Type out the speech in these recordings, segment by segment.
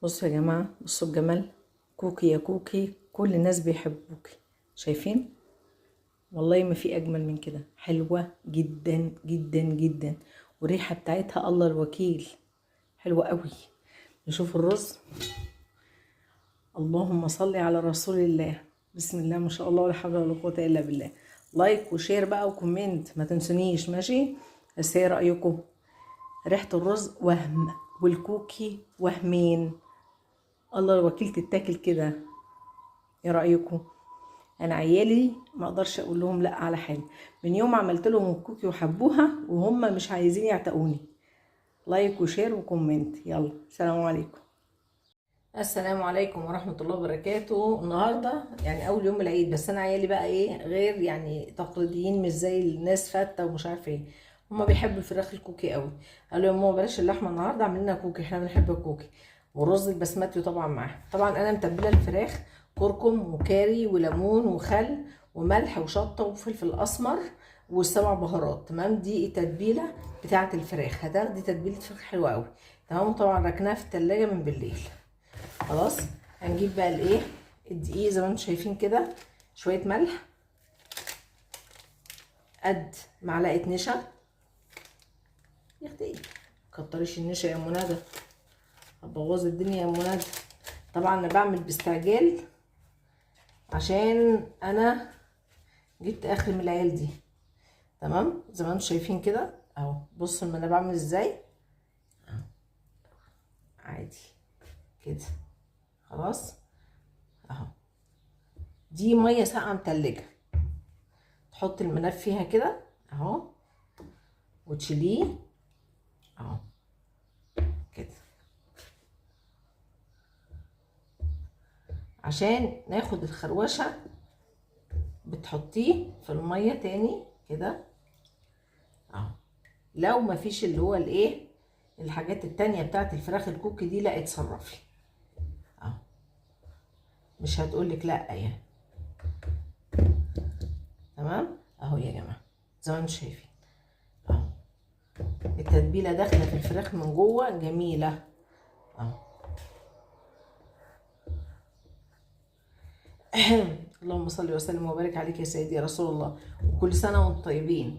بصوا يا جماعة، بصوا الجمال. كوكي يا كوكي، كل الناس بيحبوكي. شايفين؟ والله ما في أجمل من كده. حلوة جدا جدا جدا، والريحة بتاعتها الله الوكيل، حلوة قوي. نشوف الرز. اللهم صل على رسول الله. بسم الله ما شاء الله، ولا حول ولا قوة إلا بالله. لايك وشير بقى وكومنت، ما تنسونيش ماشي. بس ايه رأيكم؟ ريحة الرز وهم، والكوكي وهمين. الله الوكيل تتاكل كده. ايه رأيكم؟ انا عيالي ما اقدرش اقول لهم لا على حاجه. من يوم عملت لهم الكوكي وحبوها وهم مش عايزين يعتقوني. لايك وشير وكومنت. يلا، السلام عليكم. السلام عليكم ورحمه الله وبركاته. النهارده يعني اول يوم العيد، بس انا عيالي بقى ايه غير يعني تقليديين، مش زي الناس فته ومش عارفه ايه. هما بيحبوا الفراخ الكوكي قوي. قالوا يا ماما بلاش اللحمه النهارده، اعمل لنا كوكي، احنا بنحب الكوكي. والرز البسمتي طبعا معاه. طبعا انا متبله الفراخ كركم وكاري وليمون وخل وملح وشطه وفلفل اسمر والسبع بهارات. تمام، دي التتبيله بتاعه الفراخ. هتاخدي تتبيله فراخ حلوه قوي. تمام، وطبعا ركناها في التلاجة من بالليل. خلاص. هنجيب بقى الايه، الدقيق زي ما انتم شايفين كده. شويه ملح، قد معلقه نشا. يا اختي كتريش النشا يا ام ندى، هتبوظي الدنيا يا ام ندى. طبعا انا بعمل باستعجال عشان انا جبت اخر من العيال دي. تمام، زي ما انتم شايفين كده اهو. بصوا انا بعمل ازاي اهو، عادي كده. خلاص اهو. دي ميه ساقعه متلجه، تحط الملف فيها كده اهو وتشيليه اهو كده، عشان ناخد الخروشه. بتحطيه في الميه تاني كده اهو. لو مفيش اللي هو الايه الحاجات التانية بتاعت الفراخ الكوكي دي، لا اتصرفي اهو، مش هتقولك لا يعني. تمام اهو يا جماعه، زي ما انتم شايفين اهو. التتبيله داخله في الفراخ من جوه جميله اهو. اللهم صل وسلم وبارك عليك يا سيدي يا رسول الله، وكل سنه وانتم طيبين.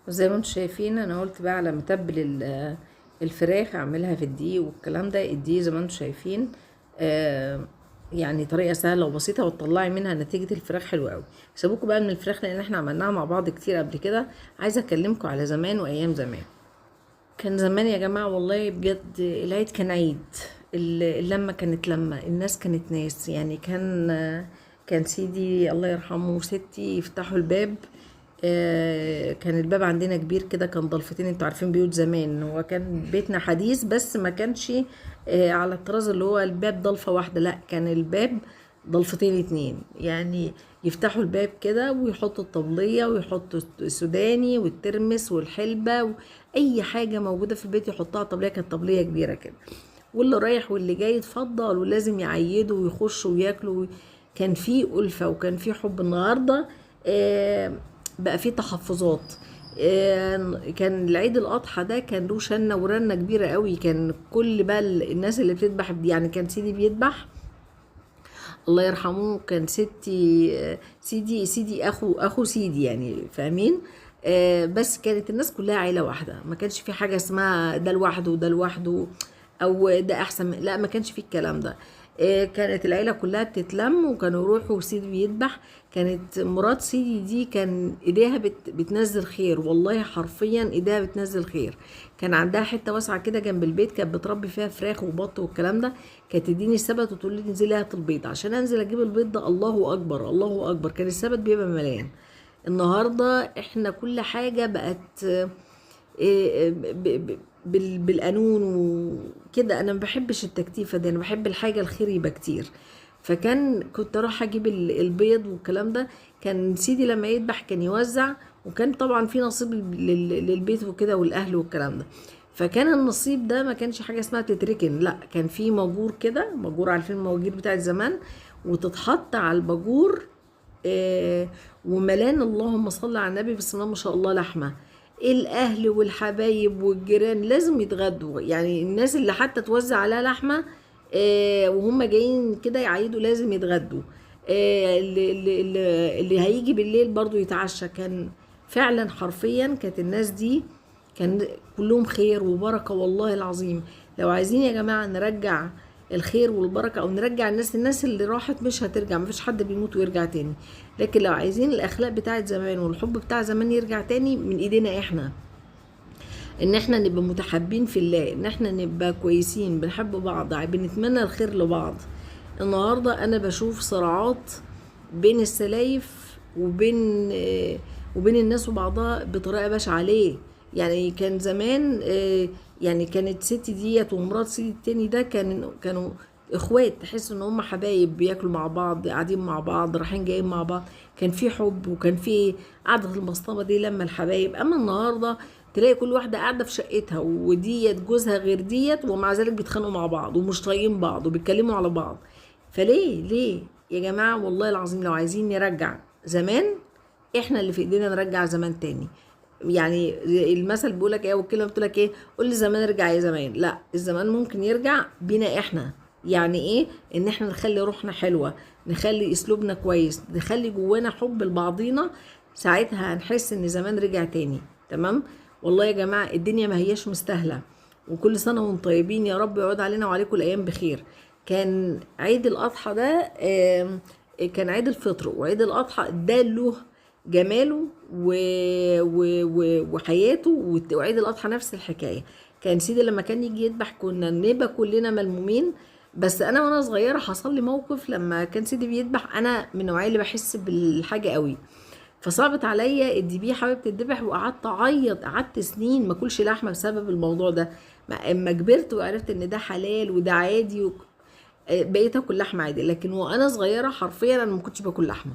زي ما انتم شايفين، انا قلت بقى على متبل الفراخ اعملها في الدقيق والكلام ده. الدقيق زي ما انتم شايفين يعني طريقه سهله وبسيطه، وتطلعي منها نتيجه الفراخ حلوه قوي. سيبوكوا بقى من الفراخ لان احنا عملناها مع بعض كتير قبل كده. عايزه اكلمكم على زمان وايام زمان. كان زمان يا جماعه والله بجد العيد كان عيد. اللمه كانت لمه، الناس كانت ناس. يعني كان سيدي الله يرحمه وستي يفتحوا الباب. كان الباب عندنا كبير كده، كان ضلفتين. انتوا عارفين بيوت زمان، هو كان بيتنا حديث بس ما كانش على الطراز اللي هو الباب ضلفة واحدة، لا كان الباب ضلفتين اتنين. يعني يفتحوا الباب كده ويحطوا الطبلية ويحطوا السوداني والترمس والحلبة اي حاجة موجودة في البيت يحطها طبلية. كانت طبلية كبيرة كده، واللي رايح واللي جاي يتفضل، ولازم يعيدوا ويخشوا وياكلوا. كان في ألفة وكان في حب. النهارده بقى في تحفظات. كان العيد الأضحى ده كان له شنة ورنة كبيرة قوي. كان كل بقى الناس اللي بتذبح، يعني كان سيدي بيذبح الله يرحمه، كان ستي سيدي اخو سيدي، يعني فاهمين. بس كانت الناس كلها عيله واحده، ما كانش في حاجه اسمها ده لوحده وده لوحده او ده احسن لا، ما كانش في الكلام ده. كانت العيله كلها بتتلم وكانوا يروحوا سيدي بيذبح. كانت مرات سيدي دي كان ايديها بتنزل خير، والله حرفيا ايديها بتنزل خير. كان عندها حته واسعه كده جنب البيت، كانت بتربي فيها فراخ وبط والكلام ده. كانت تديني السبت وتقول لي انزلي هات البيض، عشان انزل اجيب البيض ده الله اكبر الله اكبر، كان السبت بيبقى مليان. النهارده احنا كل حاجه بقت بالقانون وكده. انا ما بحبش التكتيفه دي، انا بحب الحاجه الخير يبقى كتير. كنت اروح اجيب البيض والكلام ده. كان سيدي لما يذبح كان يوزع، وكان طبعا في نصيب للبيت وكده والاهل والكلام ده. فكان النصيب ده ما كانش حاجه اسمها تتركن، لا كان في مجور كده. مجور، عارفين المواجير بتاعت زمان، وتتحط على الباجور وملان اللهم صل على النبي، بسم الله ما شاء الله لحمه. الاهل والحبايب والجيران لازم يتغدوا، يعني الناس اللي حتى توزع عليها لحمه وهم جايين كده يعيدوا لازم يتغدوا. اللي هيجي بالليل برضو يتعشى. كان فعلا حرفيا كانت الناس دي كان كلهم خير وبركة والله العظيم. لو عايزين يا جماعة نرجع الخير والبركة او نرجع الناس اللي راحت مش هترجع، مفيش حد بيموت ويرجع تاني، لكن لو عايزين الاخلاق بتاعت زمان والحب بتاع زمان يرجع تاني من ايدينا احنا. ان احنا نبقى متحابين في الله، ان احنا نبقى كويسين بنحب بعض بنتمنى الخير لبعض. النهاردة انا بشوف صراعات بين السلايف وبين الناس وبعضها بطريقة بشعة. ليه؟ يعني كان زمان يعني كانت ست ديت ومرات سيدي التاني ده كانوا اخوات، تحس ان هم حبايب، بياكلوا مع بعض، قاعدين مع بعض، رايحين جايين مع بعض، كان في حب وكان في قعدة المصطبة دي لما الحبايب. اما النهارده تلاقي كل واحدة قاعدة في شقتها وديت جوزها غير ديت، ومع ذلك بيتخانقوا مع بعض ومش طايقين بعض وبيتكلموا على بعض. فليه يا جماعة؟ والله العظيم لو عايزين نرجع زمان احنا اللي في ايدينا نرجع زمان تاني. يعني المثل بيقولك ايه والكلمة بتقولك ايه؟ قول لي زمان ارجع يا زمان. لا، الزمان ممكن يرجع بينا احنا. يعني ايه؟ ان احنا نخلي روحنا حلوة، نخلي اسلوبنا كويس، نخلي جوانا حب لبعضينا، ساعتها هنحس ان زمان رجع تاني. تمام؟ والله يا جماعة الدنيا ما هياش مستاهلة، وكل سنة وانتم طيبين، يا رب يعود علينا وعليكم الأيام بخير. كان عيد الأضحى ده كان عيد الفطر، وعيد الأضحى ده له جماله وحياته، وعيد الأضحى نفس الحكاية. كان سيدي لما كان يجي يذبح كنا نبقى كلنا ملمومين. بس أنا وأنا صغيرة حصل لي موقف لما كان سيدي بيذبح، أنا من النوعية اللي بحس بالحاجة قوي، فصعبت عليا الذبيحه حابب تتذبح، وقعدت اعيط، قعدت سنين ما اكلش لحمه بسبب الموضوع ده. اما كبرت وعرفت ان ده حلال وده عادي بقيت اكل لحمه عادي، لكن وانا صغيره حرفيا انا ما كنتش باكل لحمه.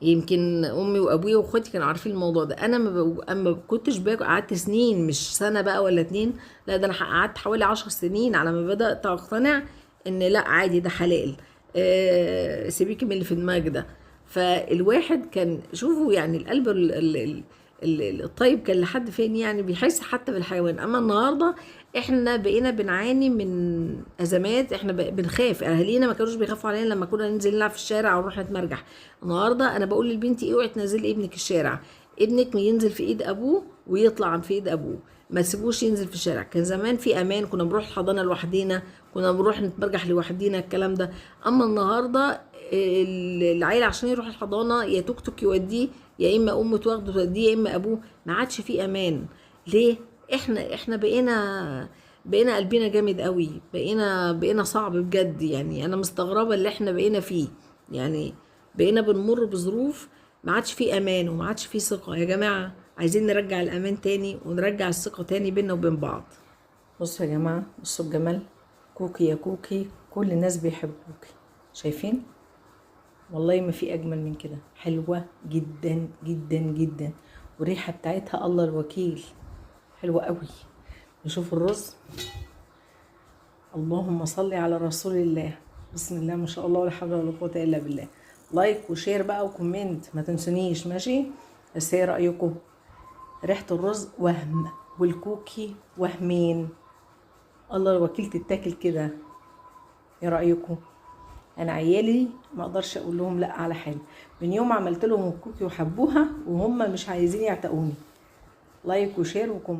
يمكن امي وابويا واخواتي كانوا عارفين الموضوع ده، انا ما كنتش باكل. قعدت سنين، مش سنه بقى ولا 2، لا ده انا قعدت حوالي 10 سنين على ما بدات اقتنع ان لا عادي ده حلال. سيبيكي من اللي في دماغك ده. فالواحد كان شوفوا يعني القلب الطيب كان لحد فين، يعني بيحس حتى بالحيوان. اما النهارده احنا بقينا بنعاني من ازمات، احنا بنخاف. اهالينا ما كانوش بيخافوا علينا لما كنا ننزل نلعب في الشارع او نروح نتمرجح. النهارده انا بقول لبنتي اوعي تنزلي ابنك الشارع، ابنك ينزل في ايد ابوه ويطلع عن في ايد ابوه، ما تسيبوش ينزل في الشارع. كان زمان في امان، كنا بنروح الحضانه لوحدينا، كنا بنروح نتمرجح لوحدينا، الكلام ده. اما النهارده العيل عشان يروح الحضانه يا توك توك يوديه، يا اما امه تاخده توديه، يا اما ابوه. ما عادش فيه امان. ليه؟ احنا بقينا قلبنا جامد قوي، بقينا صعب بجد. يعني انا مستغربه اللي احنا بقينا فيه، يعني بقينا بنمر بظروف ما عادش فيه امان وما عادش فيه ثقه. يا جماعه عايزين نرجع الامان تاني ونرجع الثقه تاني بيننا وبين بعض. بصوا يا جماعه، بصوا الجمال. كوكي يا كوكي، كل الناس بيحبوكي، شايفين؟ والله ما في اجمل من كده، حلوه جدا جدا جدا، والريحه بتاعتها الله الوكيل حلوه قوي. نشوف الرز. اللهم صل على رسول الله، بسم الله ما شاء الله ولا حول ولا قوه الا بالله. لايك وشير بقى وكومنت ما تنسونيش، ماشي؟ بس ايه رايكم؟ ريحه الرز وهم والكوكي وهمين، الله الوكيل تتاكل كده. ايه رايكم؟ انا عيالي ما اقدرش اقول لهم لا على حاجه، من يوم عملت لهم الكوكي وحبوها وهم مش عايزين يعتقوني. لايك وشير وكومنت.